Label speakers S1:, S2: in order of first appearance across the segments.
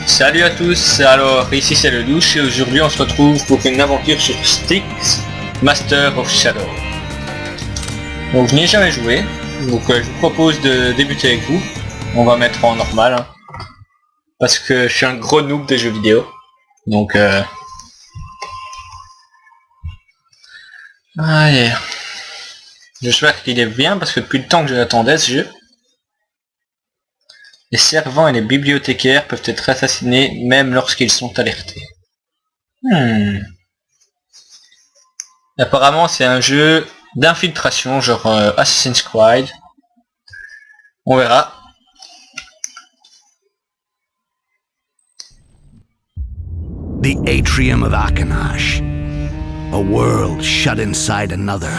S1: Salut à tous, alors ici c'est le Douche et aujourd'hui on se retrouve pour une aventure sur Styx, Master of Shadow. Donc je n'y ai jamais joué, donc je vous propose de débuter avec vous. On va mettre en normal, hein, parce que je suis un gros noob des jeux vidéo. Donc allez. J'espère qu'il est bien parce que depuis le temps que je l'attendais ce jeu. Les servants et les bibliothécaires peuvent être assassinés même lorsqu'ils sont alertés. Apparemment c'est un jeu d'infiltration genre Assassin's Creed. On verra.
S2: The Atrium of Akanash. A world shut inside another.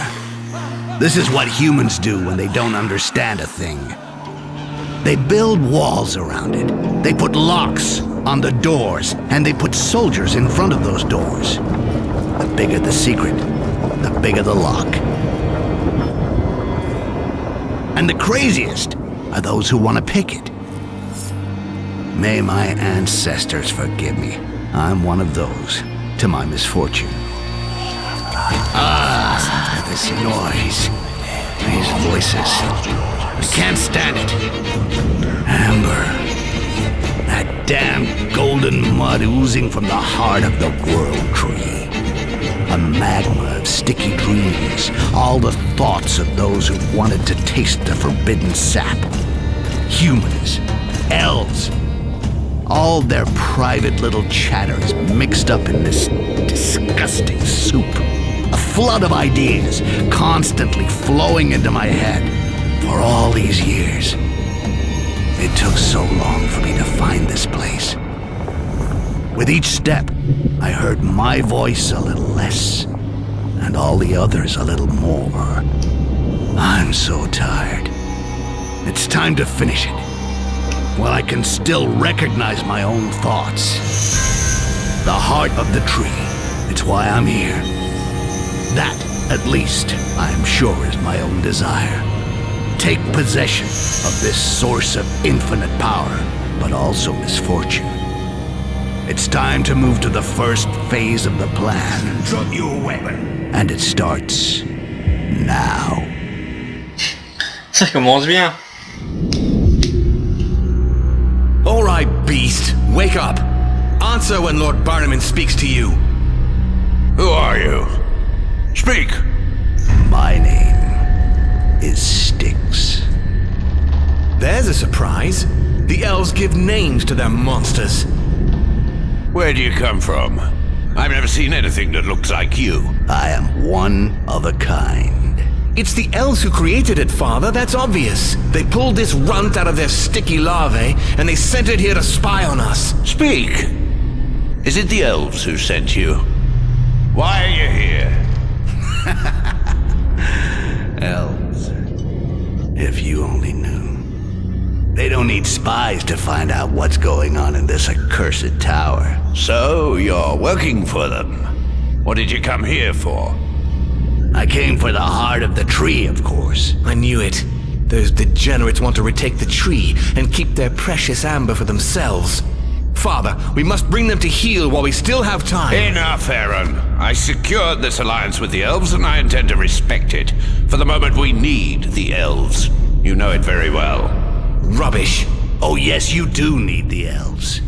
S2: This is what humans do when they don't understand a thing. They build walls around it. They put locks on the doors, and they put soldiers in front of those doors. The bigger the secret, the bigger the lock. And the craziest are those who want to pick it. May my ancestors forgive me. I'm one of those, to my misfortune. This noise. These voices. I can't stand it. Amber. That damn golden mud oozing from the heart of the world tree. A magma of sticky dreams. All the thoughts of those who wanted to taste the forbidden sap. Humans. Elves. All their private little chatter is mixed up in this disgusting soup. A flood of ideas constantly flowing into my head for all these years. It took so long for me to find this place. With each step, I heard my voice a little less, and all the others a little more. I'm so tired. It's time to finish it. While I can still recognize my own thoughts. The heart of the tree. It's why I'm here. That, at least, I'm sure is my own desire. Take possession of this source of infinite power, but also misfortune. It's time to move to the first phase of the plan. Drop your weapon. And it starts now.
S1: Ça commence bien.
S3: All right, beast. Wake up. Answer when Lord Barnaman speaks to you.
S4: Who are you? Speak!
S2: My name is Styx.
S3: There's a surprise. The elves give names to their monsters.
S4: Where do you come from? I've never seen anything that looks like you.
S2: I am one of a kind.
S3: It's the elves who created it, Father, that's obvious. They pulled this runt out of their sticky larvae, and they sent it here to spy on us.
S4: Speak! Is it the elves who sent you? Why are you here?
S2: Elves. If you only knew. They don't need spies to find out what's going on in this accursed tower.
S4: So, you're working for them. What did you come here for?
S2: I came for the heart of the tree, of course.
S3: I knew it. Those degenerates want to retake the tree and keep their precious amber for themselves. Father, we must bring them to heel while we still have time.
S4: Enough, Aaron. I secured this alliance with the elves and I intend to respect it. For the moment we need the elves. You know it very well.
S3: Rubbish.
S2: Oh yes, you do need the elves.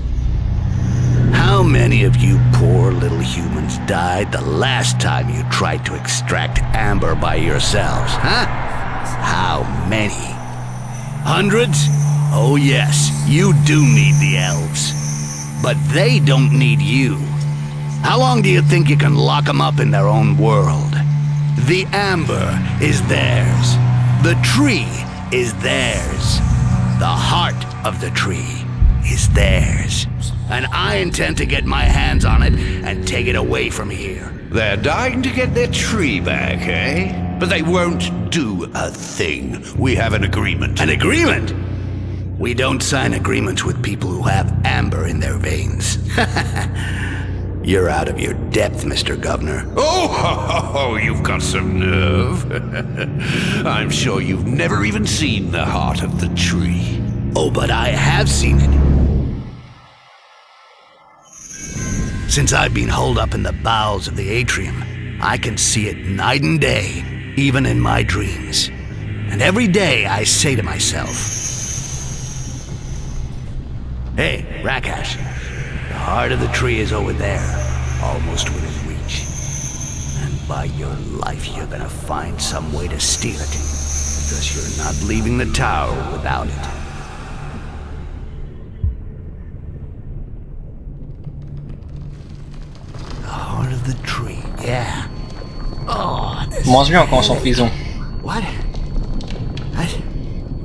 S2: How many of you poor little humans died the last time you tried to extract amber by yourselves, huh? How many? Hundreds? Oh yes, you do need the elves. But they don't need you. How long do you think you can lock them up in their own world? The amber is theirs. The tree is theirs. The heart of the tree is theirs. And I intend to get my hands on it and take it away from here.
S4: They're dying to get their tree back, eh? But they won't do a thing. We have an agreement.
S2: An agreement? We don't sign agreements with people who have amber in their veins. You're out of your depth, Mr. Governor.
S4: Oh, you've got some nerve. I'm sure you've never even seen the heart of the tree.
S2: Oh, but I have seen it. Since I've been holed up in the bowels of the atrium, I can see it night and day, even in my dreams. And every day I say to myself, "Hey, Rakash, the heart of the tree is over there, almost within reach. And by your life, you're gonna find some way to steal it, because you're not leaving the tower without it." The heart of the tree, yeah. Oh, this
S1: Commence bien quand on est en prison.
S2: What?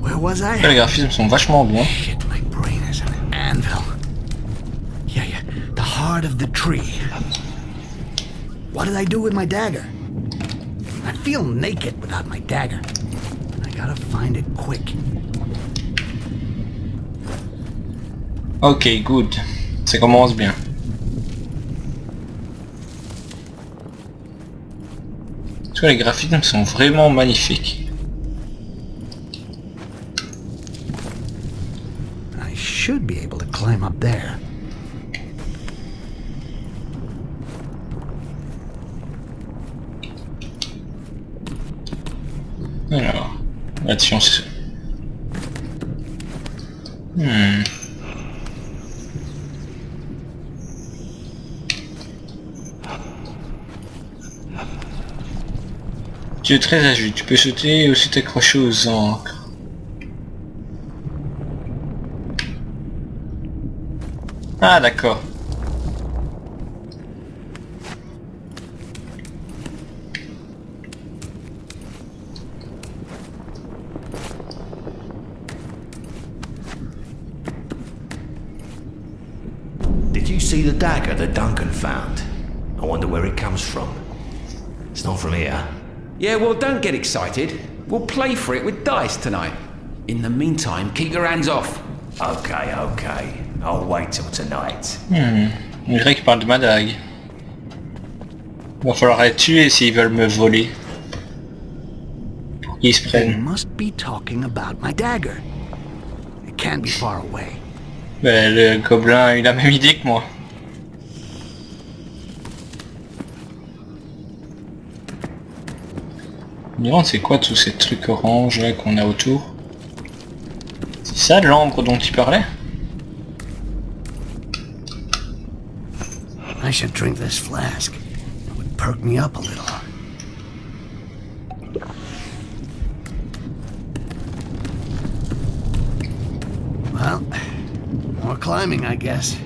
S2: Where was I?
S1: Les graphismes sont vachement bons.
S2: Shit, my brain is an anvil. Yeah, the heart of the tree. What did I do with my dagger? I feel naked without my dagger. I gotta find it quick.
S1: Ok, good. Ça commence bien. Parce que les graphismes sont vraiment magnifiques.
S2: I should be able to climb up there.
S1: Alors, attention. Tu es très agile, tu peux sauter et aussi t'accrocher aux ancres. Ah d'accord.
S5: Did you see the dagger that Duncan found? I wonder where it comes from. It's not from here.
S6: Yeah, well, don't get excited. We'll play for it with dice tonight. In the meantime, keep your hands off.
S5: Okay. I'll wait till tonight.
S1: On dirait qu'il parle de ma dague. Va falloir les tuer s'ils veulent me voler. Pour qu'ils se
S2: They
S1: prennent.
S2: must be talking about my dagger. It can't be far away.
S1: Ben, le gobelin a eu la même idée que moi. Je me demande c'est quoi tous ces trucs orange là qu'on a autour. C'est ça l'ambre dont il parlait?
S2: I should drink this flask. It would perk me up a little. Well, more climbing, I guess.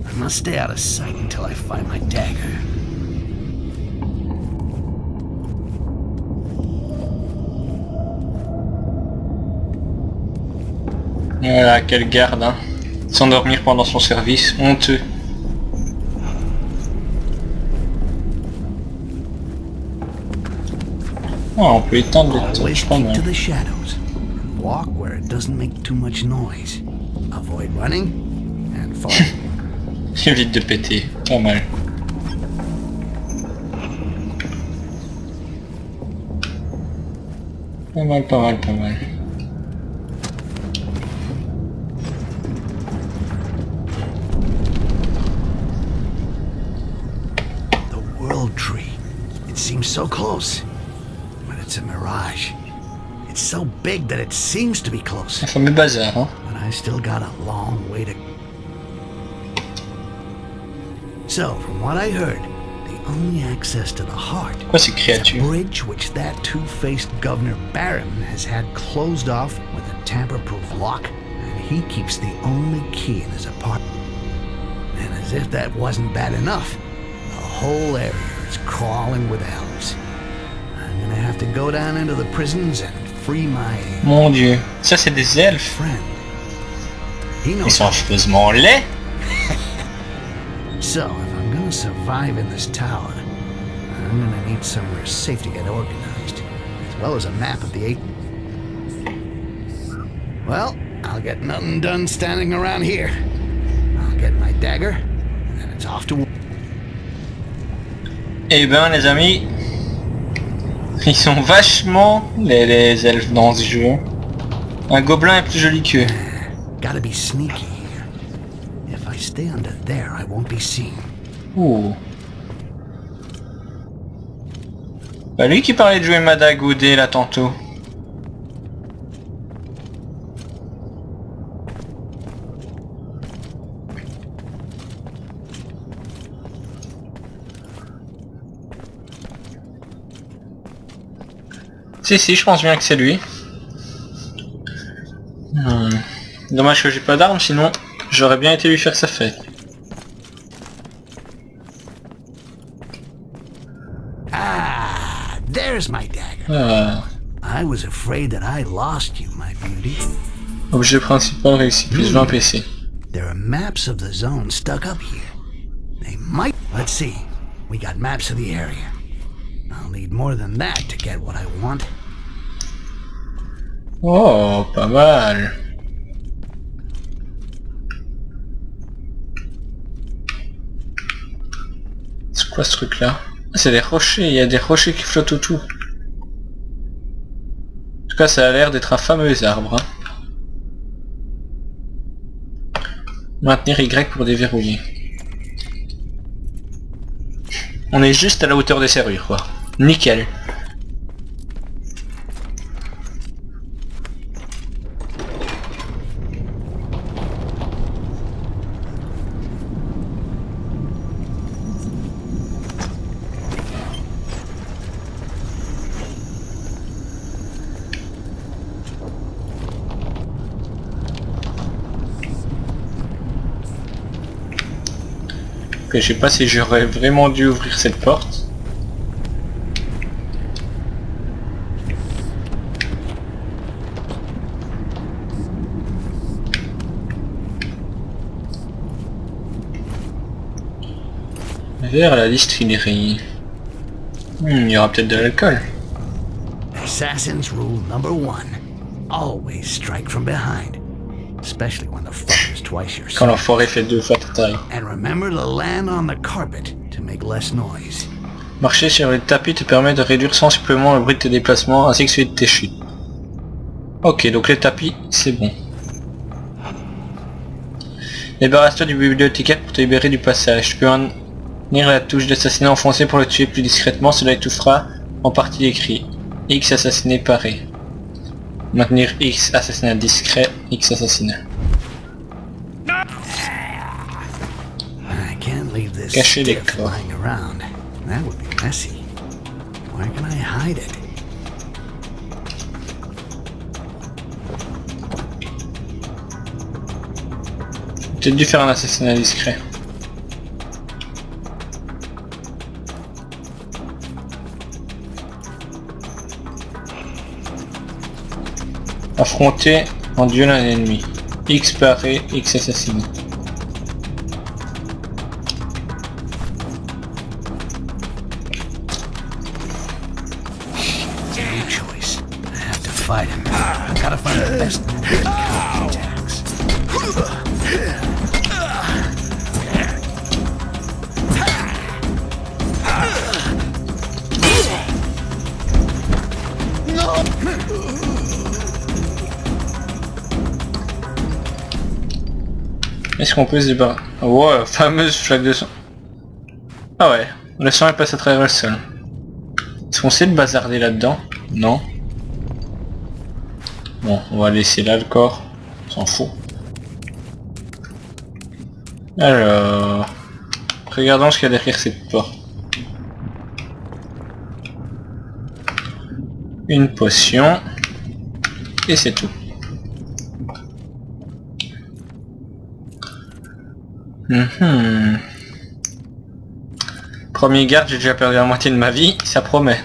S2: I must stay out of sight until I find my dagger.
S1: Voilà, quel garde, hein. S'endormir pendant son service, honteux. Oh, on peut éteindre les
S2: Always
S1: torches, pas
S2: keep
S1: mal.
S2: to the shadows. Walk where it doesn't make too much noise. Avoid running and falling.
S1: Évite de péter, pas mal. Pas mal.
S2: The World Tree. It seems so close, but it's a mirage. It's so big that it seems to be close,
S1: Un fameux bazar, hein.
S2: but I still got a long way to... So, from what I heard, the only access to the heart
S1: Quoi ces
S2: is a
S1: créatures?
S2: bridge which that two-faced Governor Barron has had closed off with a tamper-proof lock, and he keeps the only key in his apartment. And as if that wasn't bad enough, the whole area is crawling with elves. I'm gonna have to go down into the prisons and free my
S1: Mon dieu, ça c'est des elfes.
S2: friend. He
S1: Ils
S2: knows
S1: sont affreusement laids.
S2: So, if I'm gonna survive in this tower, I'm gonna need somewhere safe to get organized, as well as a map of the eight. Well, I'll get nothing done standing around here. I'll get my dagger, and then it's off to war.
S1: Eh ben les amis, ils sont vachement les elfes dans ce jeu. Un gobelin est plus joli qu'eux.
S2: Gotta be sneaky here. If I stay under there, I won't be seen.
S1: Ouh. Bah lui qui parlait de jouer Madag au dé là tantôt. Si, je pense bien que c'est lui. Dommage que j'ai pas d'armes, sinon j'aurais bien été lui faire sa fête.
S2: Ah, there's my dagger.
S1: Ah.
S2: I was afraid that I lost you, my beauty.
S1: Objet principal réussi, plus 20 PC.
S2: There are maps of the zone stuck up here. They might... Let's see. We got maps of the area. I'll need more than that to get what I want.
S1: Oh, pas mal. C'est quoi ce truc là? Ah, c'est des rochers, il y a des rochers qui flottent autour. En tout cas ça a l'air d'être un fameux arbre. Hein. Maintenir Y pour déverrouiller. On est juste à la hauteur des serrures quoi. Nickel. Ok, je sais pas si j'aurais vraiment dû ouvrir cette porte. Vers la distillerie. Il y aura peut-être de l'alcool.
S2: Assassin's rule number 1. Always strike from behind. Especially when the fuck is twice your
S1: Quand
S2: size.
S1: l'enfoiré fait 2 fois ta taille.
S2: And remember to land on the carpet to make less noise.
S1: Marcher sur les tapis te permet de réduire sensiblement le bruit de tes déplacements ainsi que celui de tes chutes. Ok, donc les tapis, c'est bon. Débarrasse-toi du bibliothécaire pour te libérer du passage. Tu peux tenir la touche d'assassinat enfoncée pour le tuer plus discrètement, cela étouffera en partie l'écrit. X assassiné paré. Maintenir X assassinat discret, X assassinat.
S2: I can't leave this
S1: Cacher les
S2: stiff
S1: corps.
S2: lying around. That would be messy. Where can I hide it?
S1: Peut-être dû faire un assassinat discret. Affronter en duel un ennemi. X paré, X assassiné.
S2: No choice. I have to fight him. I gotta find the best attacks.
S1: Est-ce qu'on peut se débarrasser? Wow, fameuse flaque de sang. Ah ouais, le sang est passé à travers le sol. Est-ce qu'on sait le bazarder là-dedans? Non. Bon, on va laisser là le corps. On s'en fout. Alors... Regardons ce qu'il y a derrière cette porte. Une potion. Et c'est tout. Premier garde, j'ai déjà perdu la moitié de ma vie, ça promet.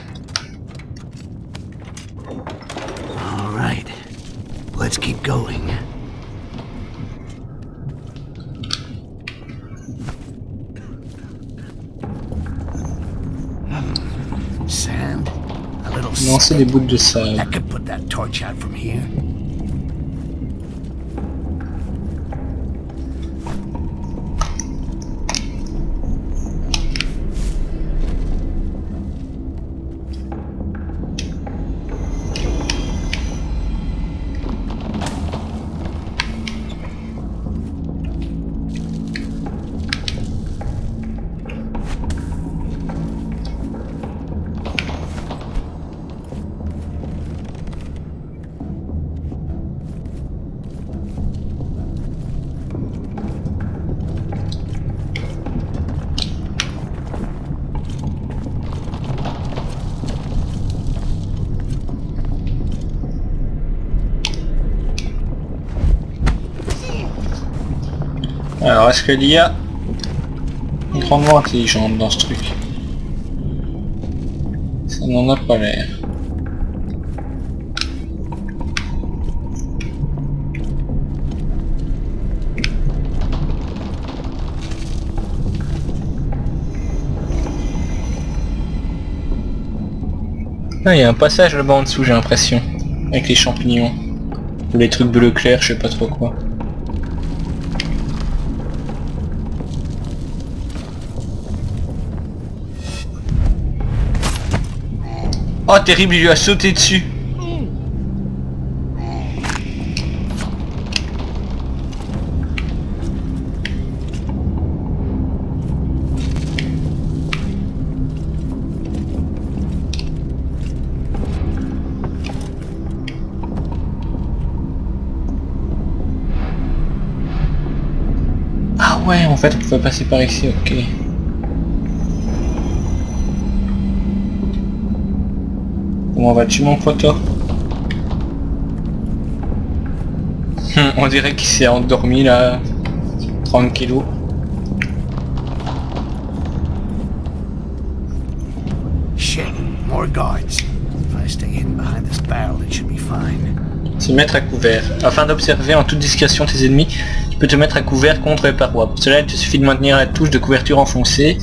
S2: All right. Let's keep going. Sand. A little
S1: Lancer des bouts de sable.
S2: that could put that torch out from here.
S1: Alors, est-ce que l'IA est grandement intelligente dans ce truc? Ça n'en a pas l'air. Ah, il y a un passage là-bas en dessous, j'ai l'impression. Avec les champignons. Ou les trucs bleu clair, je sais pas trop quoi. Oh terrible, il lui a sauté dessus. Ah ouais, en fait on pouvait passer par ici, ok. Comment vas-tu mon poteau? On dirait qu'il s'est endormi là, tranquillou.
S2: Shit, more guards. If I stay hidden behind this barrel, it should be fine.
S1: Se mettre à couvert. Afin d'observer en toute discrétion tes ennemis, tu peux te mettre à couvert contre les parois. Pour cela, il te suffit de maintenir la touche de couverture enfoncée.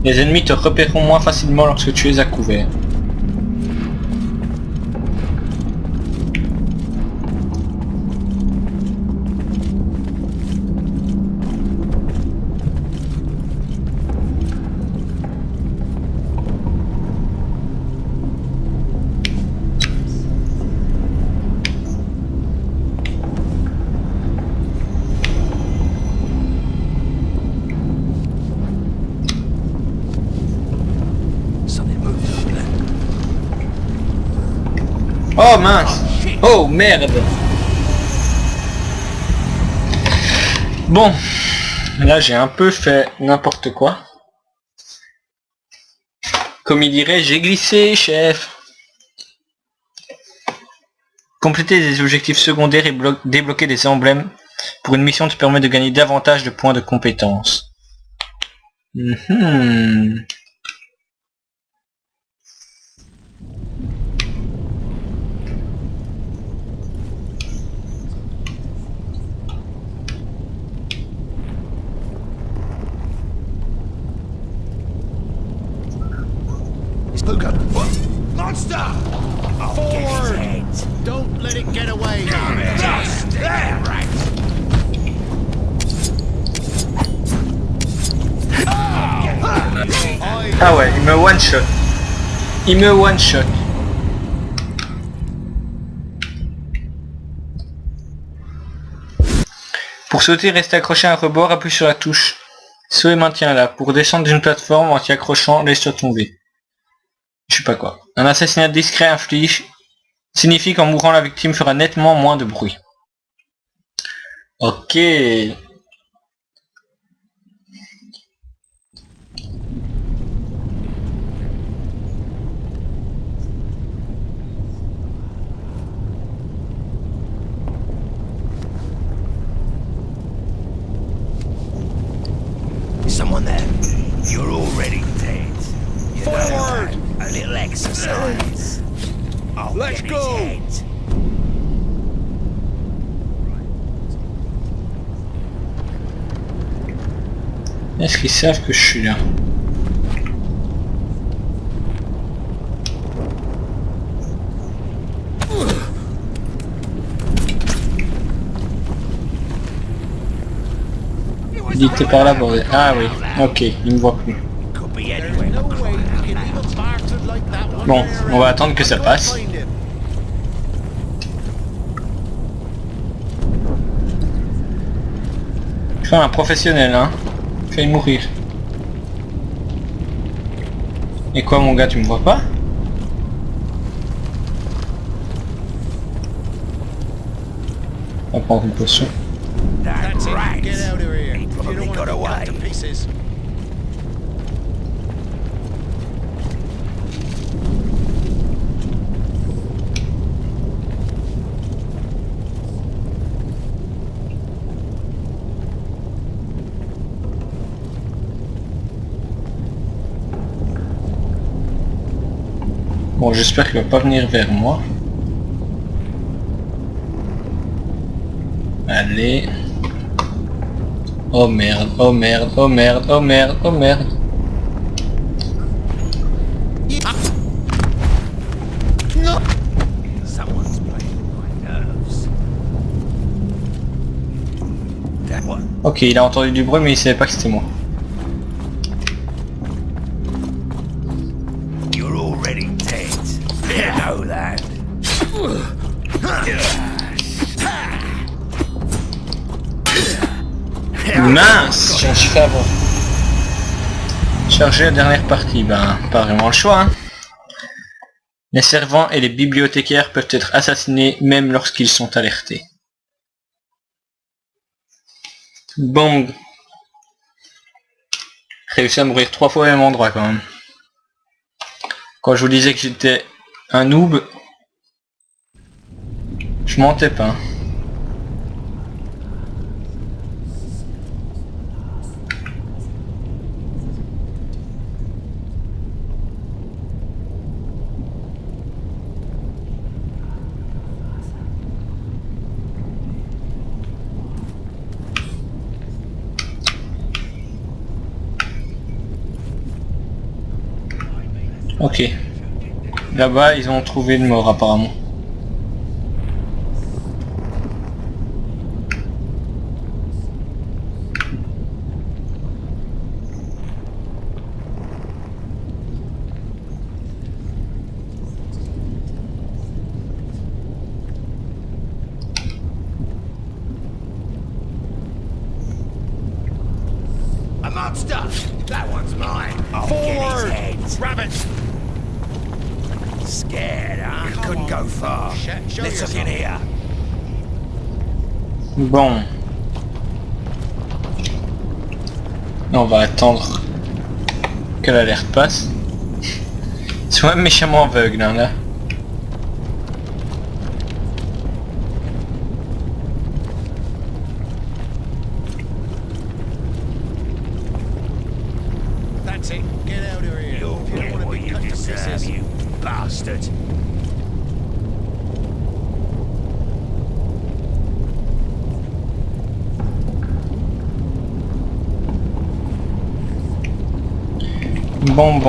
S1: Les ennemis te repéreront moins facilement lorsque tu es à couvert. Oh mince! Oh merde! Bon, là j'ai un peu fait n'importe quoi. Comme il dirait, j'ai glissé, chef. Compléter des objectifs secondaires et débloquer des emblèmes pour une mission te permet de gagner davantage de points de compétence.
S2: Luca, monster! Forward! Don't let it get away! Just there, right!
S1: Ah ouais, il me one shot. Il me one shot. Pour sauter, reste accroché à un rebord, appuie sur la touche. Saut et maintiens-la. Pour descendre d'une plateforme en t'y accrochant, laisse-toi tomber. Je sais pas quoi. Un assassinat discret inflige signifie qu'en mourant la victime fera nettement moins de bruit. Ok.
S2: Someone there. You're already dead. Forward! A little exercise. Let's go!
S1: Est-ce qu'ils savent que je suis là? Il était par là, bordel. Ah oui, ok, il me voit plus. Bon, on va attendre que ça passe. Je suis un professionnel, hein. Fais mourir. Et quoi mon gars, tu me vois pas? On va prendre une potion.
S2: That's right. Get out of here. He probably got away.
S1: Bon, j'espère qu'il va pas venir vers moi. Allez. Oh merde, oh merde, oh merde, oh merde, oh merde.
S2: Someone's playing my nerves. That one.
S1: Ok, il a entendu du bruit mais il savait pas que c'était moi.
S2: You're already dead. You know that.
S1: Mince, je me suis fait avoir. Charger la dernière partie, ben pas vraiment le choix. Hein. Les servants et les bibliothécaires peuvent être assassinés même lorsqu'ils sont alertés. Bon. Réussi à mourir 3 fois au même endroit quand même. Quand je vous disais que j'étais un noob, je mentais pas. Ok. Là-bas, ils ont trouvé une mort apparemment.
S2: A monster! That one's mine. I'll get his head. Rabbit! Scared, huh? Couldn't go far. Let's look in here.
S1: Bon. On va attendre que l'alerte passe. Ils sont même méchamment aveugles hein, là.
S2: That's it. Get out of here. You'll get what you deserve, you bastard.
S1: Bon.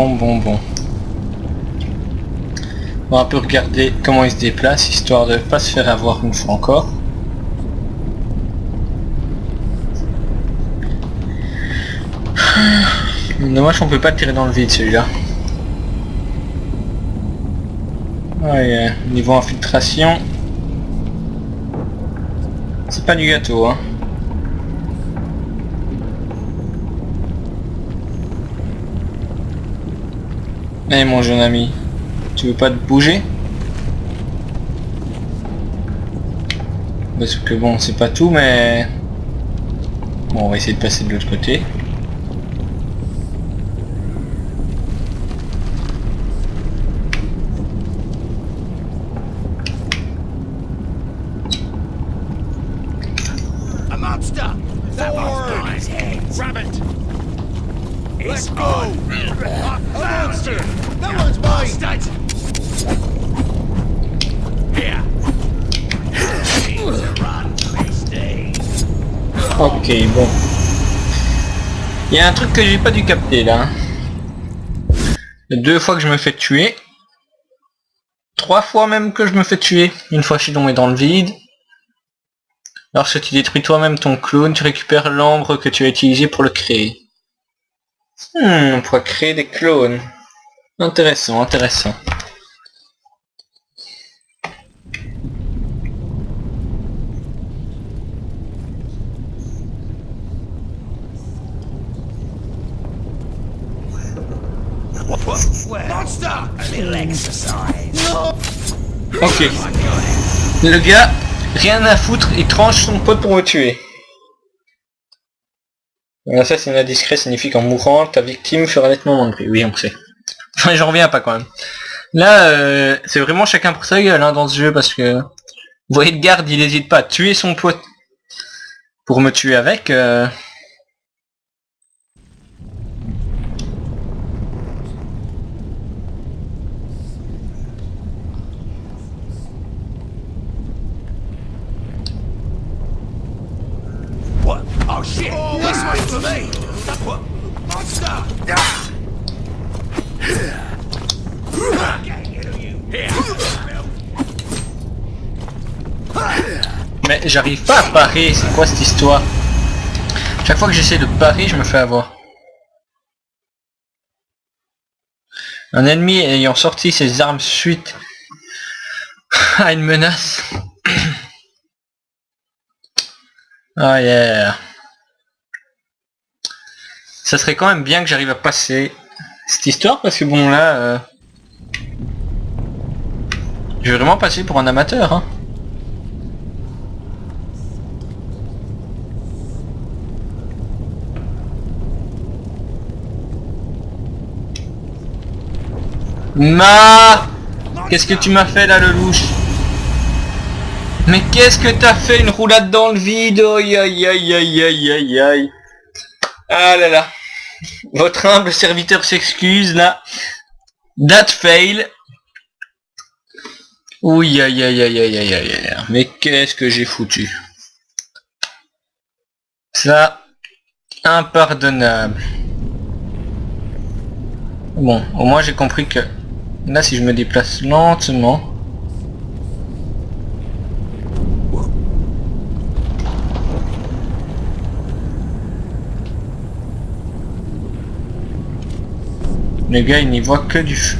S1: On va un peu regarder comment il se déplace, histoire de pas se faire avoir une fois encore. Dommage qu'on peut pas tirer dans le vide celui-là. Ouais, niveau infiltration, c'est pas du gâteau hein. Eh mon jeune ami, tu veux pas te bouger? Parce que bon, c'est pas tout mais... Bon, on va essayer de passer de l'autre côté.
S2: A monster! That one's got his head. Rabbit! Let's go! A monster! That one's mine! Here!
S1: Ok, bon. Il y a un truc que j'ai pas dû capter là. 2 fois que je me fais tuer. 3 fois même que je me fais tuer. Une fois je suis tombé dans le vide. Lorsque tu détruis toi-même ton clone, tu récupères l'ambre que tu as utilisé pour le créer. On pourra créer des clones. Intéressant, intéressant.
S2: Monster! A little exercise.
S1: Ok. Le gars, rien à foutre, il tranche son pote pour me tuer. L'assassinat discret signifie qu'en mourant, ta victime fera nettement moins de bruit. Oui, on sait. Enfin, j'en reviens pas quand même. Là, c'est vraiment chacun pour sa gueule hein, dans ce jeu parce que... Vous voyez le garde, il n'hésite pas à tuer son pote pour me tuer avec. Mais j'arrive pas à parer, c'est quoi cette histoire? Chaque fois que j'essaie de parer, je me fais avoir. Un ennemi ayant sorti ses armes suite à une menace. Oh yeah. Ça serait quand même bien que j'arrive à passer cette histoire parce que bon là... je vais vraiment passer pour un amateur hein. Qu'est-ce que tu m'as fait là le louche? Mais qu'est-ce que t'as fait? Une roulade dans le vide? Aïe aïe aïe aïe aïe aïe aïe. Ah là là. Votre humble serviteur s'excuse là. That fail. Oui aïe aïe aïe aïe aïe aïe aïe. Mais qu'est-ce que j'ai foutu? Ça, impardonnable. Bon, au moins j'ai compris que là si je me déplace lentement. Le gars il n'y voit que du feu.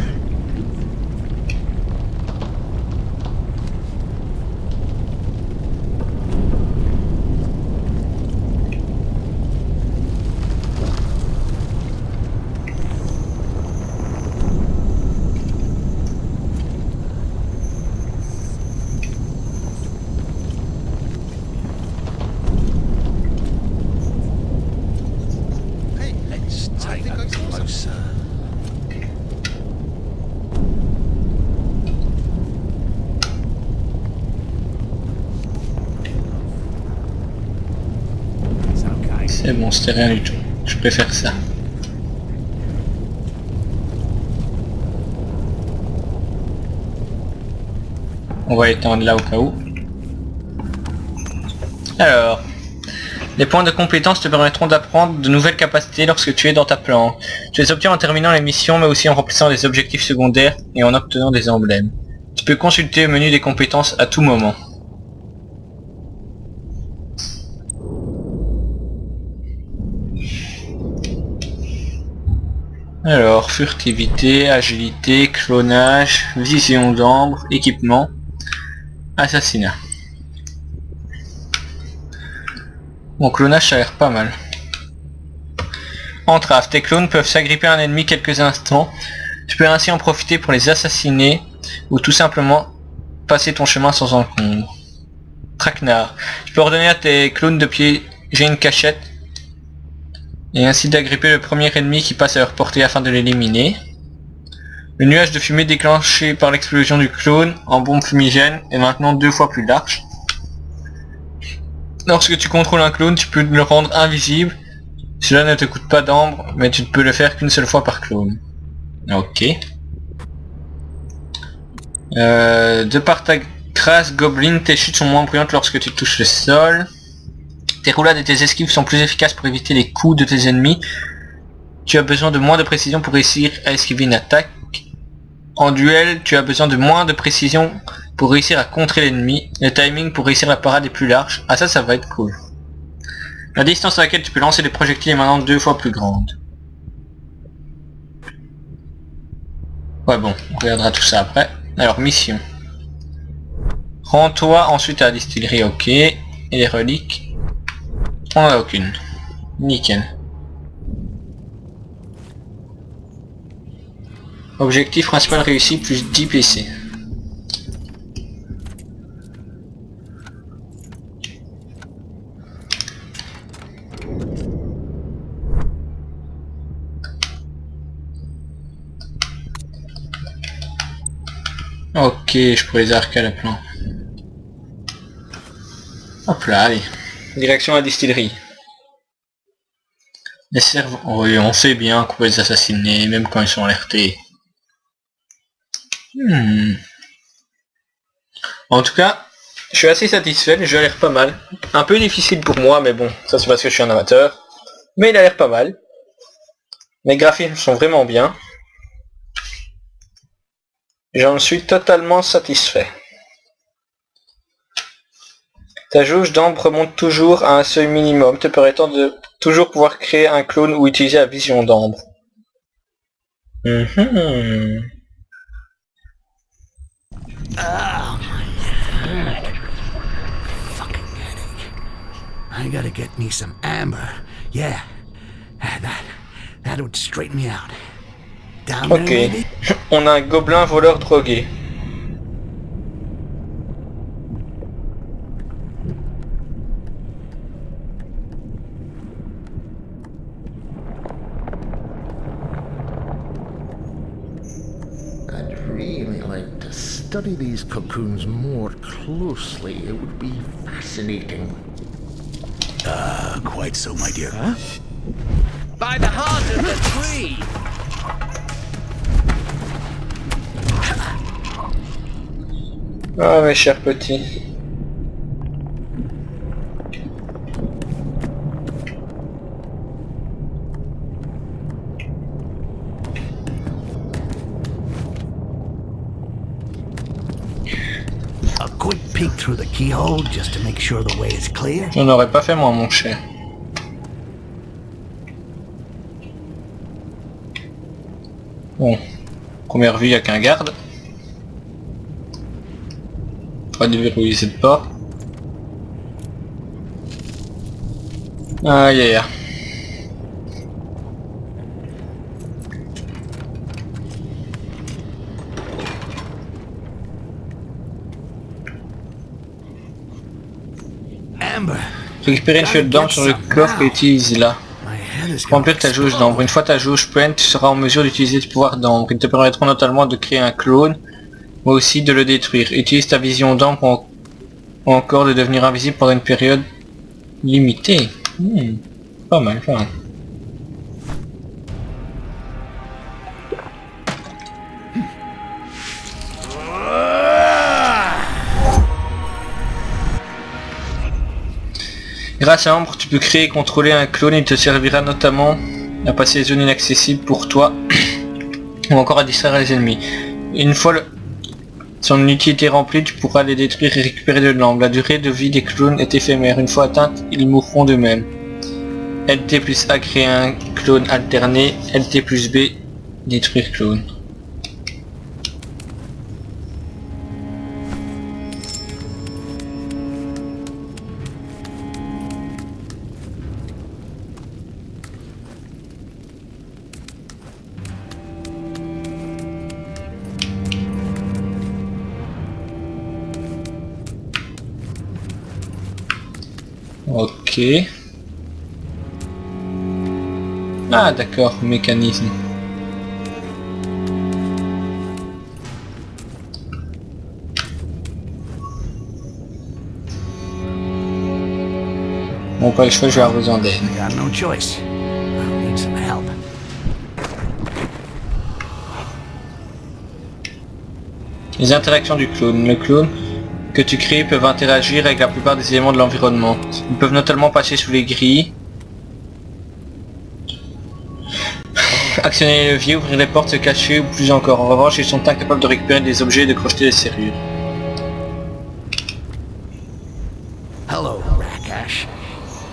S1: C'est bon, c'était rien du tout. Je préfère ça. On va étendre là au cas où. Alors, les points de compétence te permettront d'apprendre de nouvelles capacités lorsque tu es dans ta plante. Tu les obtiens en terminant les missions mais aussi en remplissant des objectifs secondaires et en obtenant des emblèmes. Tu peux consulter le menu des compétences à tout moment. Alors, furtivité, agilité, clonage, vision d'ambre, équipement, assassinat. Bon, clonage ça a l'air pas mal. Entrave, tes clones peuvent s'agripper à un ennemi quelques instants. Tu peux ainsi en profiter pour les assassiner ou tout simplement passer ton chemin sans encombre. Traquenard, tu peux ordonner à tes clones de piéger une cachette et ainsi d'agripper le premier ennemi qui passe à leur portée afin de l'éliminer. Le nuage de fumée déclenché par l'explosion du clone en bombe fumigène est maintenant 2 fois plus large. Lorsque tu contrôles un clone, tu peux le rendre invisible. Cela ne te coûte pas d'ambre, mais tu ne peux le faire qu'une seule fois par clone. Ok. De par ta grâce Goblin, tes chutes sont moins bruyantes lorsque tu touches le sol. Tes roulades et tes esquives sont plus efficaces pour éviter les coups de tes ennemis. Tu as besoin de moins de précision pour réussir à esquiver une attaque. En duel, tu as besoin de moins de précision pour réussir à contrer l'ennemi. Le timing pour réussir la parade est plus large. Ah ça va être cool. La distance à laquelle tu peux lancer des projectiles est maintenant 2 fois plus grande. Ouais bon, on regardera tout ça après. Alors mission. Rends-toi ensuite à la distillerie, ok. Et les reliques. On n'en a aucune. Nickel. Objectif principal réussi plus 10 PC. Ok, je pourrais les arcs à la plan. Hop là, allez. Direction à la distillerie. Les servants... Oui, on sait bien qu'on peut les assassiner, même quand ils sont alertés. En tout cas, je suis assez satisfait, le jeu a l'air pas mal. Un peu difficile pour moi, mais bon, ça c'est parce que je suis un amateur. Mais il a l'air pas mal. Les graphismes sont vraiment bien. J'en suis totalement satisfait. Ta jauge d'ambre monte toujours à un seuil minimum, te permettant de toujours pouvoir créer un clone ou utiliser la vision d'ambre.
S2: I gotta get me some amber. Yeah, that would straighten me out. Down
S1: Ok.
S2: there, maybe?
S1: On a un gobelin voleur drogué.
S7: I'd really like to study these cocoons more closely. It would be fascinating.
S2: Quite so, my dear.
S6: By the heart of the tree!
S1: Ah mes chers petits.
S2: A quick peek through the keyhole just to make sure the way is clear.
S1: Je n'aurais pas fait moi mon cher. Bon. Première vue, il n'y a qu'un garde. Pas déverrouiller cette porte. Aïe aïe aïe.
S2: Amber.
S1: Récupérer une fiole d'ambre sur le coffre et utilise-la.
S2: My head is
S1: Remplir ta jauge d'ambre. Une fois ta jauge pleine, tu seras en mesure d'utiliser tes pouvoirs d'ambre. Ils te permettront notamment de créer un clone, mais aussi de le détruire. Utilise ta vision d'ambre ou encore de devenir invisible pendant une période limitée. Pas mal, pas mal. Grâce à Ambre, tu peux créer et contrôler un clone. Il te servira notamment à passer les zones inaccessibles pour toi ou encore à distraire les ennemis. Une fois son utilité remplie, tu pourras les détruire et récupérer de l'ambre. La durée de vie des clones est éphémère. Une fois atteinte, ils mourront d'eux-mêmes. LT plus A, créer un clone alterné. LT plus B, détruire clone. Ok. Ah d'accord, mécanisme. Bon, pas le choix, je vais avoir besoin d'aide.
S2: I got no choice. I'll need some help.
S1: Les interactions du clone. Le clone que tu crées peuvent interagir avec la plupart des éléments de l'environnement. Ils peuvent notamment passer sous les grilles, actionner les leviers, ouvrir les portes, se cacher ou plus encore. En revanche, ils sont incapables de récupérer des objets et de crocheter les serrures.
S2: Hello, Rakash.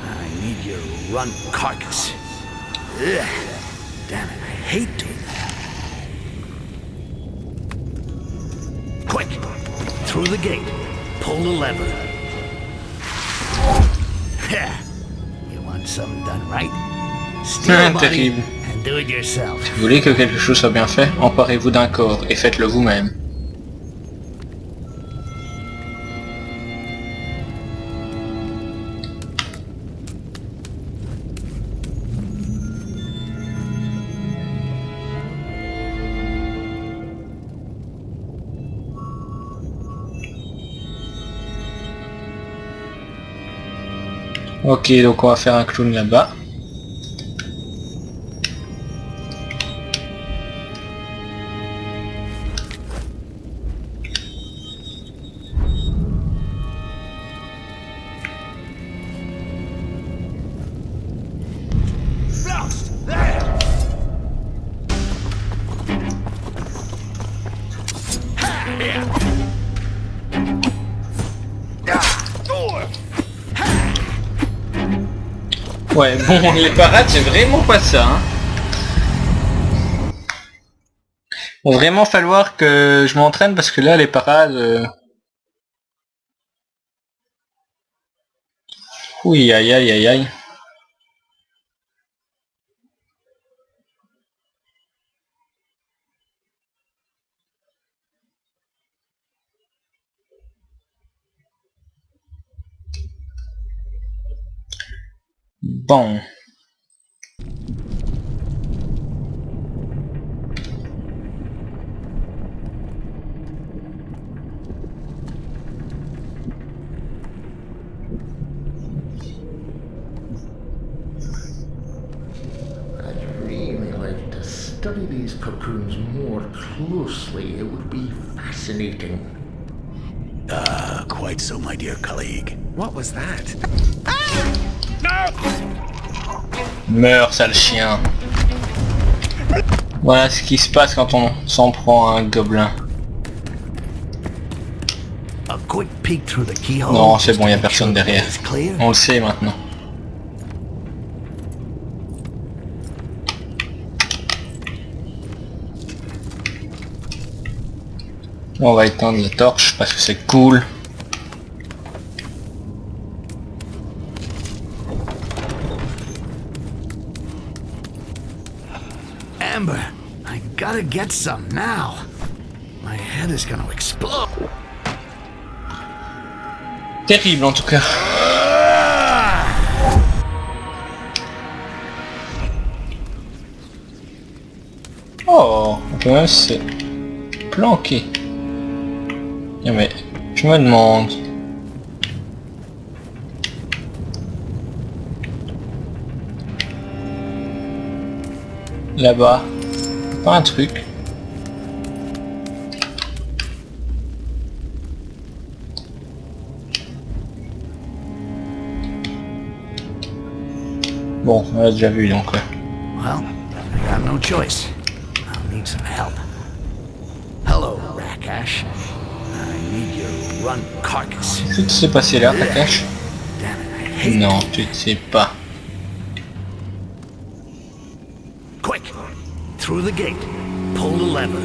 S2: I need your runt carcass. Ugh. Damn it, I hate doing that. Quick! Through the gate. Pull the lever. You want something done right? Steal money
S1: Terrible.
S2: and do it yourself.
S1: Si vous voulez que quelque chose soit bien fait, emparez-vous d'un corps et faites-le vous-même. Ok, donc on va faire un clown là-bas. Ouais, bon, les parades, c'est vraiment pas ça. Hein. Il va vraiment falloir que je m'entraîne parce que là, les parades... Oui, aïe, aïe, aïe, aïe. Bon.
S7: I'd really like to study these cocoons more closely. It would be fascinating.
S2: Quite so, my dear colleague.
S3: What was that?
S1: Meurs, sale chien. Voilà ce qui se passe quand on s'en prend à un gobelin.
S2: A quick peek through the keyhole.
S1: Non, c'est
S2: just
S1: bon,
S2: to
S1: y a
S2: make
S1: personne
S2: sure the
S1: derrière.
S2: way is clear.
S1: On le sait maintenant. On va éteindre la torche parce que c'est cool.
S2: Amber, I gotta get some now. My head is gonna explode.
S1: Terrible en tout cas. Oh, on peut même se planquer. Non mais, je me demande. Là-bas, pas un truc. Bon, on l'a déjà vu donc.
S2: Well, I got no choice. I'll need some help. Hello, Rakash. I need your run carcass.
S1: Qu'est-ce qui s'est passé là, Rakash?
S2: Damn it, I hate
S1: Non, tu ne sais pas.
S2: Quick! Through the gate. Pull the lever.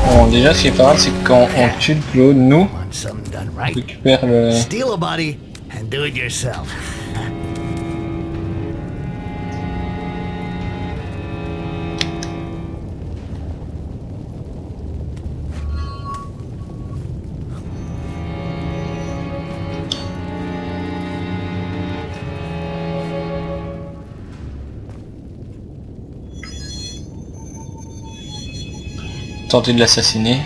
S1: Bon, déjà, ce qui est pas mal, c'est que quand on tue de l'eau, nous,
S2: Want something done
S1: on
S2: right?
S1: récupère le...
S2: Steal a body and do it yourself.
S1: tenter de l'assassiner.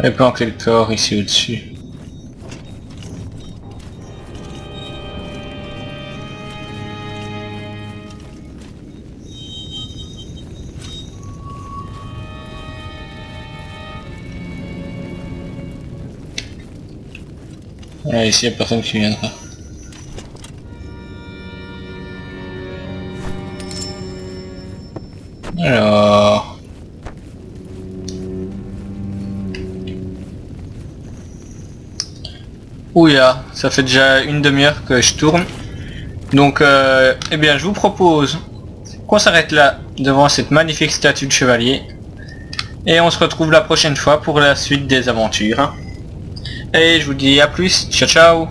S1: Et planquer le corps ici au-dessus. Ah, ici il n'y a personne qui viendra. Alors... Ouya, ça fait déjà une demi-heure que je tourne. Donc, eh bien, je vous propose qu'on s'arrête là, devant cette magnifique statue de chevalier. Et on se retrouve la prochaine fois pour la suite des aventures. Et je vous dis à plus, ciao ciao.